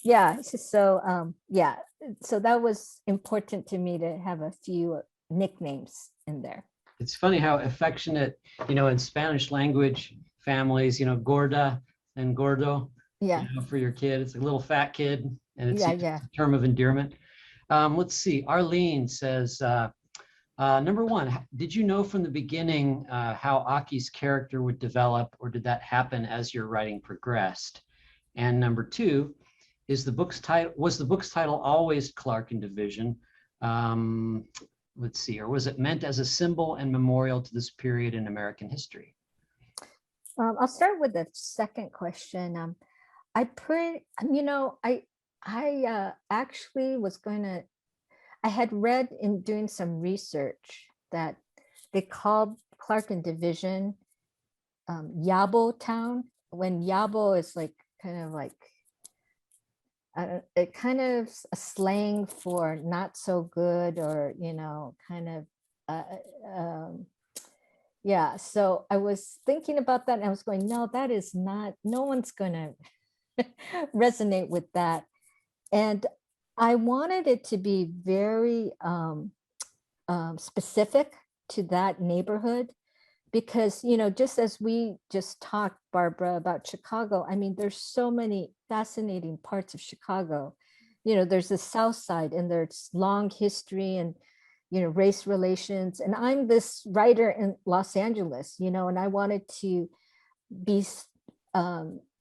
yeah. So yeah, so that was important to me to have a few nicknames in there. It's funny how affectionate, in Spanish language families, gorda and gordo, Yeah. for your kid. It's a little fat kid, and it's Yeah. a term of endearment. Let's see. Arlene says, number one, did you know from the beginning how Aki's character would develop, or did that happen as your writing progressed? And number two, is the book's title, was the book's title always Clark and Division? Let's see, or was it meant as a symbol and memorial to this period in American history? I'll start with the second question. I put, I actually was going to, I had read in doing some research that they called Clark and Division Yabo Town, when Yabo is like kind of like it kind of a slang for not so good, or kind of yeah. So I was thinking about that and I was going, no, that is not, no one's gonna resonate with that. And I wanted it to be very specific to that neighborhood, because just as we just talked, Barbara, about Chicago, I mean, there's so many fascinating parts of Chicago. There's the South Side, and there's long history and race relations. And I'm this writer in Los Angeles, and I wanted to be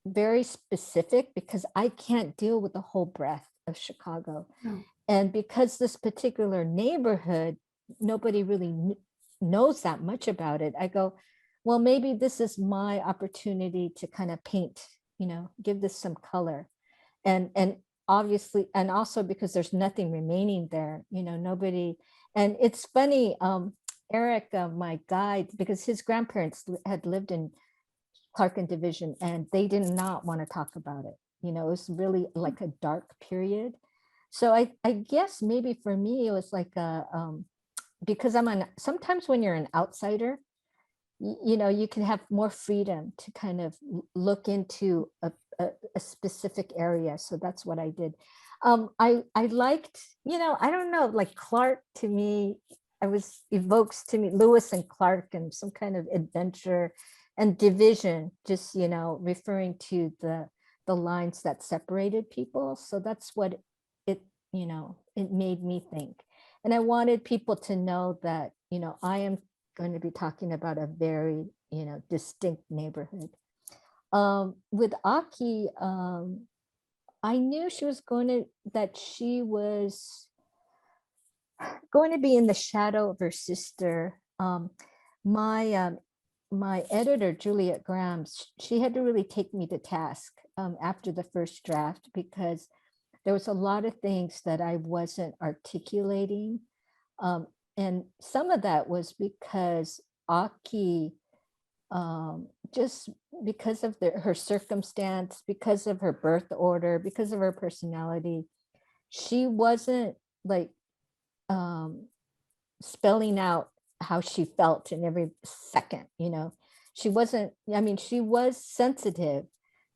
very specific because I can't deal with the whole breadth of Chicago. No. And because this particular neighborhood, nobody really knows that much about it, I go, well, maybe this is my opportunity to kind of paint, give this some color. And obviously, and also because there's nothing remaining there, nobody. And it's funny, Eric, my guide, because his grandparents had lived in Clark and Division, and they did not want to talk about it. It was really like a dark period. So I guess maybe for me, it was like because sometimes when you're an outsider, you can have more freedom to kind of look into a specific area. So that's what I did. I liked, I don't know, like Clark, to me, evokes to me Lewis and Clark and some kind of adventure, and division, just, referring to the lines that separated people. So that's what it made me think. And I wanted people to know that, I am going to be talking about a very, distinct neighborhood. With Aki, I knew she was that she was going to be in the shadow of her sister. My editor, Juliet Graham, she had to really take me to task after the first draft, because there was a lot of things that I wasn't articulating. And some of that was because Aki, just because of her circumstance, because of her birth order, because of her personality, she wasn't like spelling out how she felt in every second. She wasn't, I mean, she was sensitive,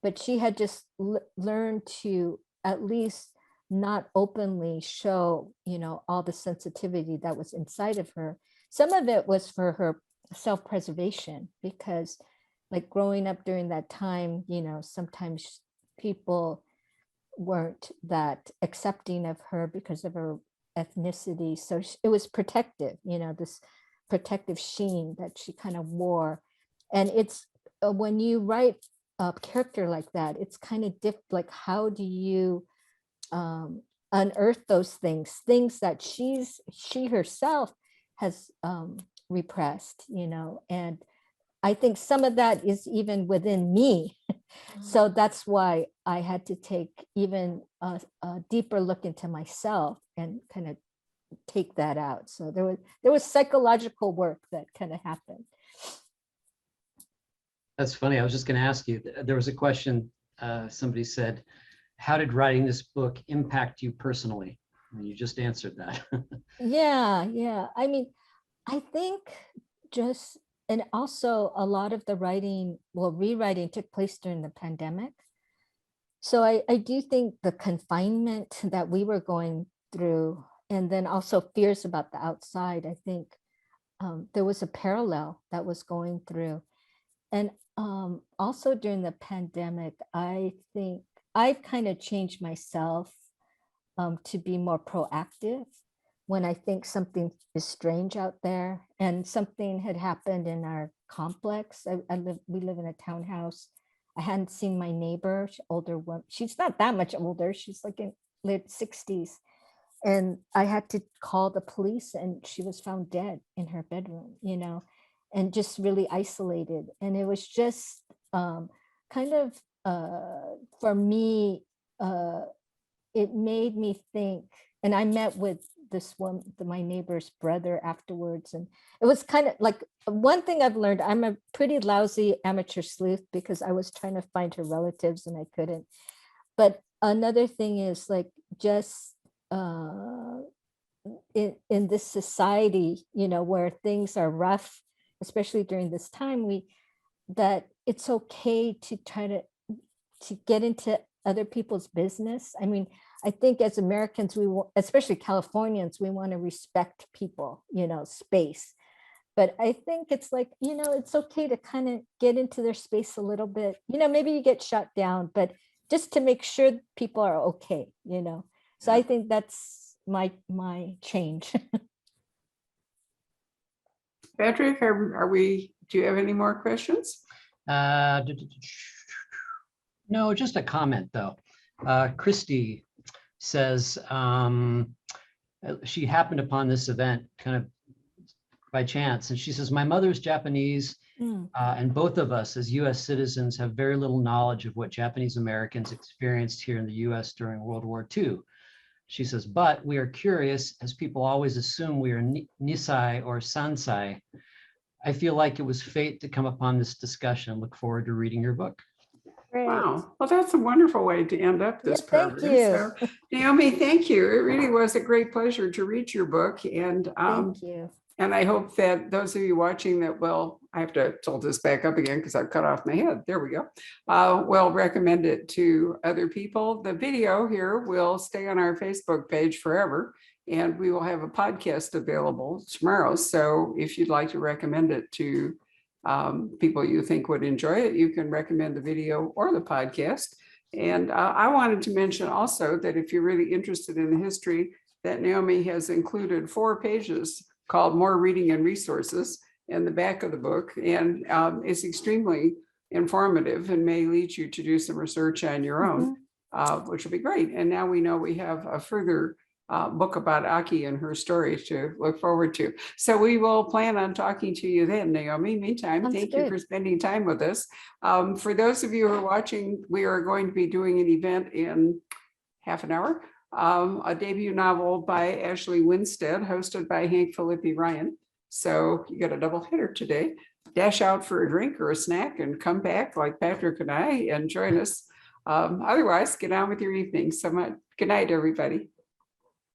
but she had just learned to at least not openly show, all the sensitivity that was inside of her. Some of it was for her self-preservation, because like growing up during that time, sometimes people weren't that accepting of her because of her ethnicity. So it was protective, this protective sheen that she kind of wore. And it's when you write a character like that, it's kind of like, how do you unearth those things that she herself has repressed, and I think some of that is even within me. So that's why I had to take even a deeper look into myself and kind of take that out. So there was psychological work that kind of happened. That's funny. I was just going to ask you, there was a question, somebody said, how did writing this book impact you personally? And you just answered that. Yeah. I mean, I think just, and also a lot of the rewriting took place during the pandemic. So I do think the confinement that we were going through, and then also fears about the outside, I think there was a parallel that was going through. And also during the pandemic, I think I've kind of changed myself to be more proactive when I think something is strange out there. And something had happened in our complex. We live in a townhouse I hadn't seen my neighbor, older woman. She's not that much older. She's like in late 60s. And I had to call the police, and she was found dead in her bedroom, and just really isolated. And it was just kind of, for me, it made me think. And I met with this one, my neighbor's brother, afterwards. And it was kind of like, one thing I've learned, I'm a pretty lousy amateur sleuth because I was trying to find her relatives and I couldn't. But another thing is like, just in this society, where things are rough, especially during this time, that it's okay to try to get into other people's business. I mean, I think as Americans, especially Californians, we want to respect people, space. But I think it's like, it's okay to kind of get into their space a little bit. Maybe you get shut down, but just to make sure people are okay, So I think that's my change. Patrick, do you have any more questions? No, just a comment though. Christy says she happened upon this event kind of by chance, and she says, my mother's Japanese, and both of us as US citizens have very little knowledge of what Japanese Americans experienced here in the US during World War II. She says, but we are curious, as people always assume we are Nisai or Sansai. I feel like it was fate to come upon this discussion. Look forward to reading your book. Great. Wow. Well, that's a wonderful way to end up this Thank program. you. So, Naomi, thank you. It really was a great pleasure to read your book. And Thank you. And I hope that those of you watching that will, I have to tilt this back up again because I've cut off my head. There we go. Will recommend it to other people. The video here will stay on our Facebook page forever, and we will have a podcast available tomorrow. So if you'd like to recommend it to people you think would enjoy it, you can recommend the video or the podcast. And I wanted to mention also that if you're really interested in the history, that Naomi has included 4 pages called More Reading and Resources in the back of the book, and it's extremely informative and may lead you to do some research on your own, which will be great. And now we know we have a further book about Aki and her story to look forward to. So we will plan on talking to you then, Naomi. Meantime, thank you for spending time with us. For those of you who are watching, we are going to be doing an event in half an hour. A debut novel by Ashley Winstead, hosted by Hank Philippi Ryan. So you got a double hitter today. Dash out for a drink or a snack and come back like Patrick and I and join us. Otherwise, get on with your evening. So much. Good night, everybody.